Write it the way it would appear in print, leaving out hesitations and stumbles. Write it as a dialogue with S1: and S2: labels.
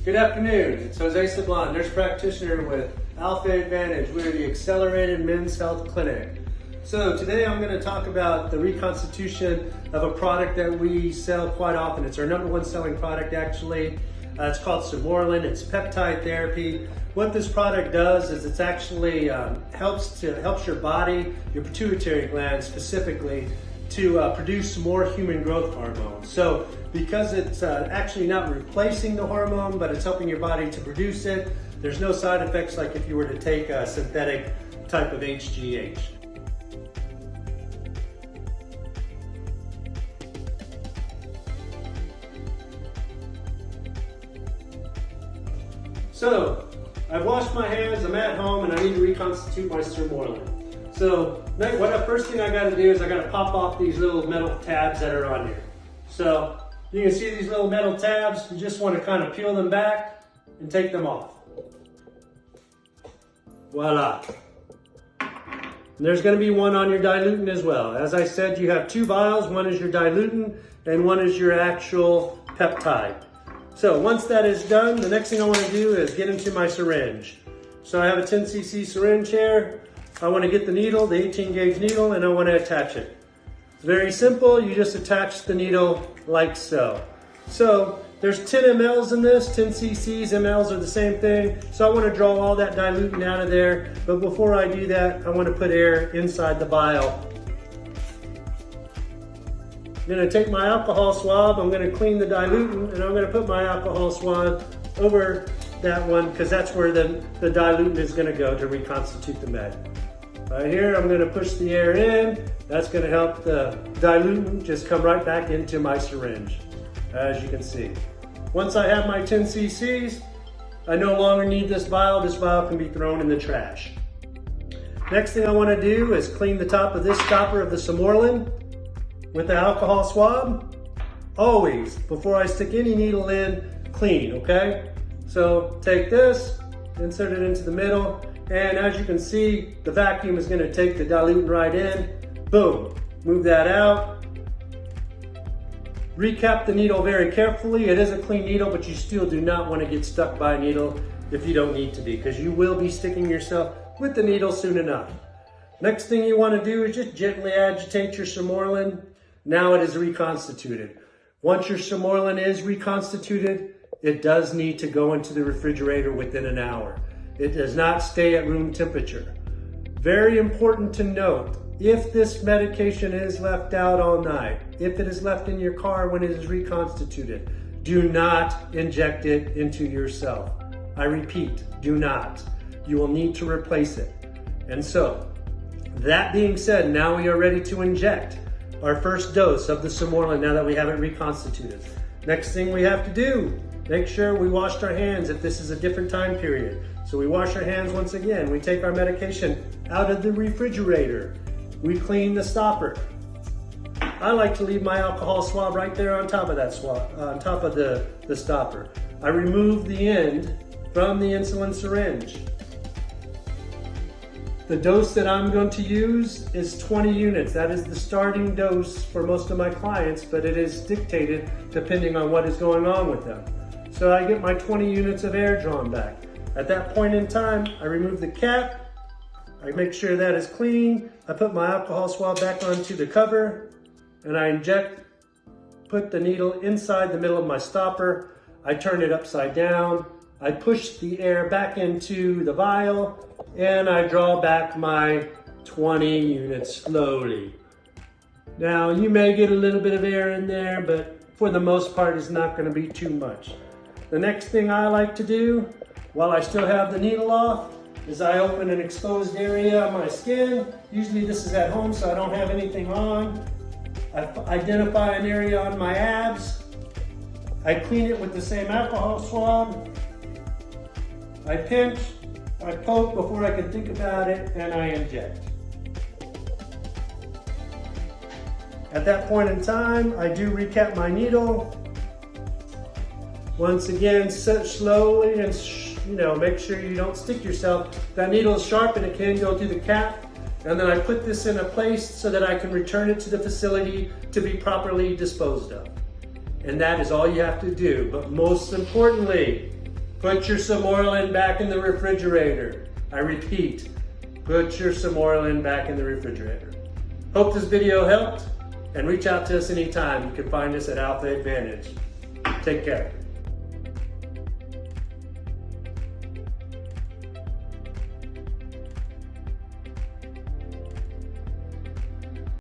S1: Good afternoon, it's Jose Sablon, nurse practitioner with Alpha Advantage. We're the Accelerated Men's Health Clinic. So today I'm going to talk about the reconstitution of a product that we sell quite often. It's our #1 selling product actually. It's called Semorelin. It's peptide therapy. What this product does is it's actually helps your body, your pituitary gland specifically, to produce more human growth hormone. So because it's actually not replacing the hormone, but it's helping your body to produce it, there's no side effects like if you were to take a synthetic type of HGH. So, I've washed my hands, I'm at home, and I need to reconstitute my Semorelin. So, the first thing I gotta do is I gotta pop off these little metal tabs that are on here. So, you can see these little metal tabs, you just wanna kind of peel them back and take them off. Voila. And there's gonna be one on your diluent as well. As I said, you have 2 vials, one is your diluent and one is your actual peptide. So once that is done, the next thing I want to do is get into my syringe. So I have a 10 cc syringe here. I want to get the needle, the 18 gauge needle, and I want to attach it. It's very simple. You just attach the needle like so. So there's 10 mLs in this, 10 cc's, mLs are the same thing. So I want to draw all that diluent out of there. But before I do that, I want to put air inside the vial. I'm going to take my alcohol swab, I'm going to clean the diluent, and I'm going to put my alcohol swab over that one because that's where the diluent is going to go to reconstitute the med. Right here, I'm going to push the air in. That's going to help the diluent just come right back into my syringe, as you can see. Once I have my 10 cc's, I no longer need this vial. This vial can be thrown in the trash. Next thing I want to do is clean the top of this stopper of the Semorelin with the alcohol swab. Always, before I stick any needle in, clean, okay? So take this, insert it into the middle, and as you can see, the vacuum is going to take the diluent right in. Boom, move that out. Recap the needle very carefully. It is a clean needle, but you still do not want to get stuck by a needle if you don't need to be, because you will be sticking yourself with the needle soon enough. Next thing you want to do is just gently agitate your Semorelin. Now it is reconstituted. Once your Semorelin is reconstituted, it does need to go into the refrigerator within an hour. It does not stay at room temperature. Very important to note, if this medication is left out all night, if it is left in your car when it is reconstituted, do not inject it into yourself. I repeat, do not. You will need to replace it. And so, that being said, now we are ready to inject our first dose of the Semorelin now that we have it reconstituted. Next thing we have to do, make sure we washed our hands if this is a different time period. So we wash our hands once again. We take our medication out of the refrigerator. We clean the stopper. I like to leave my alcohol swab right there on top of that swab, on top of the stopper. I remove the end from the insulin syringe. The dose that I'm going to use is 20 units. That is the starting dose for most of my clients, but it is dictated depending on what is going on with them. So I get my 20 units of air drawn back. At that point in time, I remove the cap. I make sure that is clean. I put my alcohol swab back onto the cover and I put the needle inside the middle of my stopper. I turn it upside down. I push the air back into the vial and I draw back my 20 units slowly. Now you may get a little bit of air in there, but for the most part it's not going to be too much. The next thing I like to do while I still have the needle off is I open an exposed area on my skin. Usually this is at home so I don't have anything on. I identify an area on my abs. I clean it with the same alcohol swab. I pinch, I poke before I can think about it, and I inject. At that point in time, I do recap my needle. Once again, sit slowly and make sure you don't stick yourself. That needle is sharp and it can go through the cap. And then I put this in a place so that I can return it to the facility to be properly disposed of. And that is all you have to do. But most importantly, Put your Semorelin back in the refrigerator. I repeat, put your Semorelin back in the refrigerator. Hope this video helped, and reach out to us anytime. You can find us at Alpha Advantage. Take care.